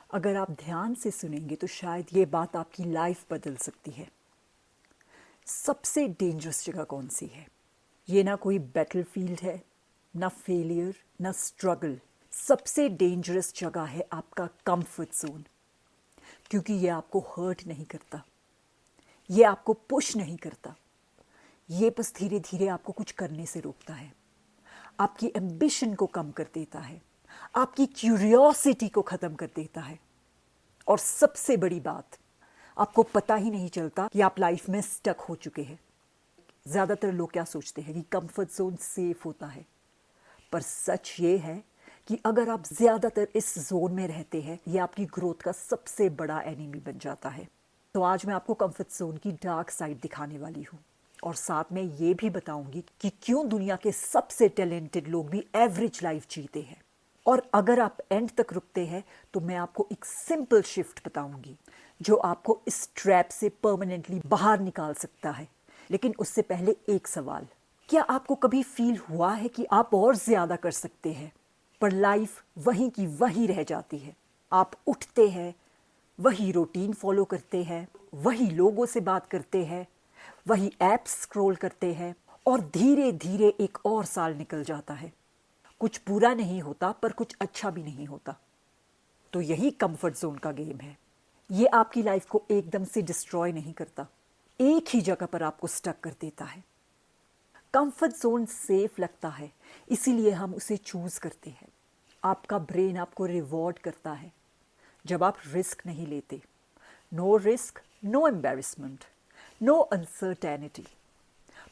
अगर आप ध्यान से सुनेंगे तो शायद ये बात आपकी लाइफ बदल सकती है। सबसे डेंजरस जगह कौन सी है? ये ना कोई बैटलफील्ड है, ना फेलियर, ना स्ट्रगल। सबसे डेंजरस जगह है आपका कंफर्ट जोन, क्योंकि ये आपको हर्ट नहीं करता, ये आपको पुश नहीं करता, ये बस धीरे धीरे आपको कुछ करने से रोकता है, आपकी एम्बिशन को कम कर देता है, आपकी क्यूरियोसिटी को ख़त्म कर देता है। और सबसे बड़ी बात, आपको पता ही नहीं चलता कि आप लाइफ में स्टक हो चुके हैं। ज़्यादातर लोग क्या सोचते हैं कि कंफर्ट जोन सेफ होता है, पर सच ये है कि अगर आप ज़्यादातर इस जोन में रहते हैं, ये आपकी ग्रोथ का सबसे बड़ा एनिमी बन जाता है। तो आज मैं आपको कंफर्ट जोन की डार्क साइड दिखाने वाली हूँ, और साथ में ये भी बताऊंगी कि क्यों दुनिया के सबसे टैलेंटेड लोग भी एवरेज लाइफ जीते हैं। और अगर आप एंड तक रुकते हैं तो मैं आपको एक सिंपल शिफ्ट बताऊंगी जो आपको इस ट्रैप से परमानेंटली बाहर निकाल सकता है। लेकिन उससे पहले एक सवाल, क्या आपको कभी फील हुआ है कि आप और ज्यादा कर सकते हैं, पर लाइफ वहीं की वहीं रह जाती है? आप उठते हैं, वही रूटीन फॉलो करते हैं, वही लोगों से बात करते हैं, वही ऐप्स स्क्रॉल करते हैं, और धीरे धीरे एक और साल निकल जाता है। कुछ बुरा नहीं होता, पर कुछ अच्छा भी नहीं होता। तो यही कंफर्ट जोन का गेम है। ये आपकी लाइफ को एकदम से डिस्ट्रॉय नहीं करता, एक ही जगह पर आपको स्टक कर देता है। कंफर्ट जोन सेफ लगता है, इसीलिए हम उसे चूज करते हैं। आपका ब्रेन आपको रिवॉर्ड करता है जब आप रिस्क नहीं लेते। No risk, no embarrassment, no uncertainty.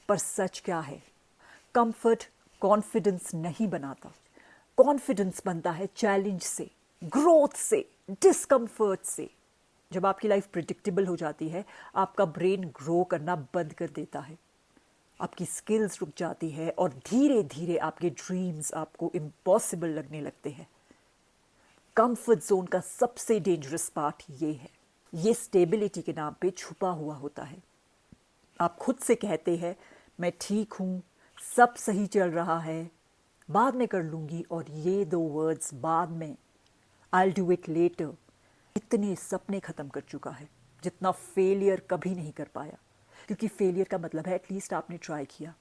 पर सच क्या है? कंफर्ट कॉन्फिडेंस नहीं बनाता। कॉन्फिडेंस बनता है चैलेंज से, ग्रोथ से, डिस्कम्फर्ट से। जब आपकी लाइफ प्रिडिक्टेबल हो जाती है, आपका ब्रेन ग्रो करना बंद कर देता है, आपकी स्किल्स रुक जाती है, और धीरे धीरे आपके ड्रीम्स आपको इम्पॉसिबल लगने लगते हैं। कंफर्ट जोन का सबसे डेंजरस पार्ट ये है, ये स्टेबिलिटी के नाम पे छुपा हुआ होता है। आप खुद से कहते हैं, मैं ठीक हूँ, सब सही चल रहा है, बाद में कर लूँगी, और ये दो वर्ड्स बाद में, आई डू इट लेटर, इतने सपने ख़त्म कर चुका है जितना फेलियर कभी नहीं कर पाया। क्योंकि फेलियर का मतलब है एटलीस्ट आपने ट्राई किया,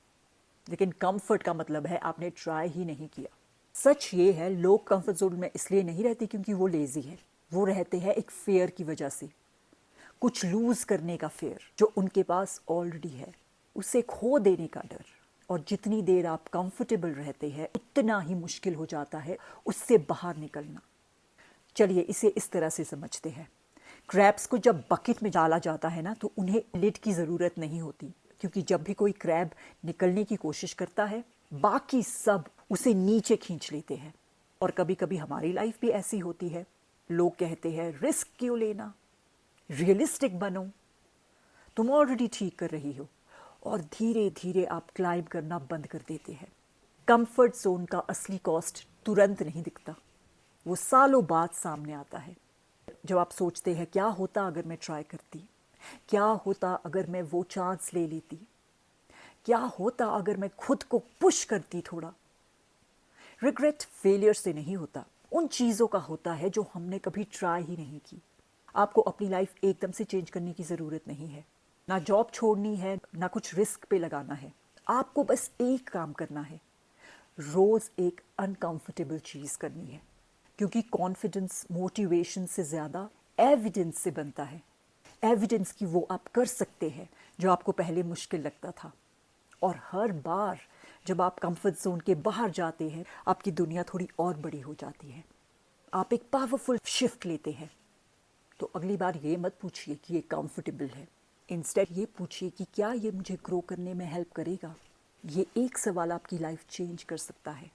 लेकिन कंफर्ट का मतलब है आपने ट्राई ही नहीं किया। सच ये है, लोग कंफर्ट जोन में इसलिए नहीं रहते क्योंकि वो लेजी है, वो रहते हैं एक फेयर की वजह से, कुछ लूज करने का फेयर जो उनके पास ऑलरेडी है, उसे खो देने का डर। और जितनी देर आप कंफर्टेबल रहते हैं उतना ही मुश्किल हो जाता है उससे बाहर निकलना। चलिए इसे इस तरह से समझते हैं, क्रैब्स को जब बकेट में डाला जाता है ना, तो उन्हें लिड की ज़रूरत नहीं होती, क्योंकि जब भी कोई क्रैब निकलने की कोशिश करता है, बाकी सब उसे नीचे खींच लेते हैं। और कभी कभी हमारी लाइफ भी ऐसी होती है। लोग कहते हैं रिस्क क्यों लेना, रियलिस्टिक बनो, तुम ऑलरेडी ठीक कर रही हो, और धीरे धीरे आप क्लाइंब करना बंद कर देते हैं। कंफर्ट जोन का असली कॉस्ट तुरंत नहीं दिखता, वो सालों बाद सामने आता है। जब आप सोचते हैं क्या होता अगर मैं ट्राई करती, क्या होता अगर मैं वो चांस ले लेती, क्या होता अगर मैं खुद को पुश करती थोड़ा। रिग्रेट फेलियर से नहीं होता, उन चीज़ों का होता है जो हमने कभी ट्राई ही नहीं की। आपको अपनी लाइफ एकदम से चेंज करने की ज़रूरत नहीं है, ना जॉब छोड़नी है, ना कुछ रिस्क पे लगाना है। आपको बस एक काम करना है, रोज़ एक अनकंफर्टेबल चीज़ करनी है, क्योंकि कॉन्फिडेंस मोटिवेशन से ज़्यादा एविडेंस से बनता है। एविडेंस की वो आप कर सकते हैं जो आपको पहले मुश्किल लगता था। और हर बार जब आप कंफर्ट जोन के बाहर जाते हैं, आपकी दुनिया थोड़ी और बड़ी हो जाती है, आप एक पावरफुल शिफ्ट लेते हैं। तो अगली बार ये मत पूछिए कि ये कंफर्टेबल है, इंस्टेड ये पूछिए कि क्या ये मुझे ग्रो करने में हेल्प करेगा। ये एक सवाल आपकी लाइफ चेंज कर सकता है,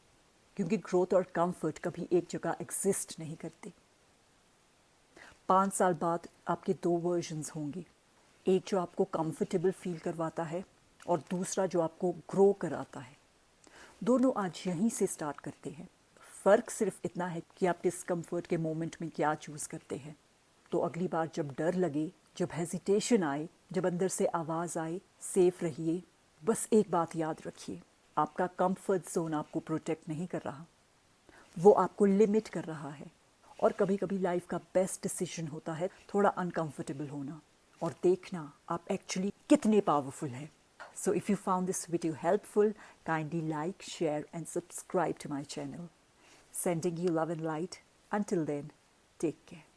क्योंकि ग्रोथ और कंफर्ट कभी एक जगह एग्जिस्ट नहीं करते। 5 साल बाद आपके दो वर्जन्स होंगे, एक जो आपको कंफर्टेबल फील करवाता है और दूसरा जो आपको ग्रो कराता है। दोनों आज यहीं से स्टार्ट करते हैं। फ़र्क सिर्फ इतना है कि आप डिस्कम्फर्ट के मोमेंट में क्या चूज़ करते हैं। तो अगली बार जब डर लगे, जब हेजिटेशन आए, जब अंदर से आवाज़ आए, सेफ रहिए। बस एक बात याद रखिए, आपका कंफर्ट जोन आपको प्रोटेक्ट नहीं कर रहा, वो आपको लिमिट कर रहा है। और कभी कभी लाइफ का बेस्ट डिसीजन होता है थोड़ा अनकंफर्टेबल होना और देखना आप एक्चुअली कितने पावरफुल हैं. So if you found this video helpful, kindly like, share and subscribe to my channel. Sending you love and light. Until then, take care.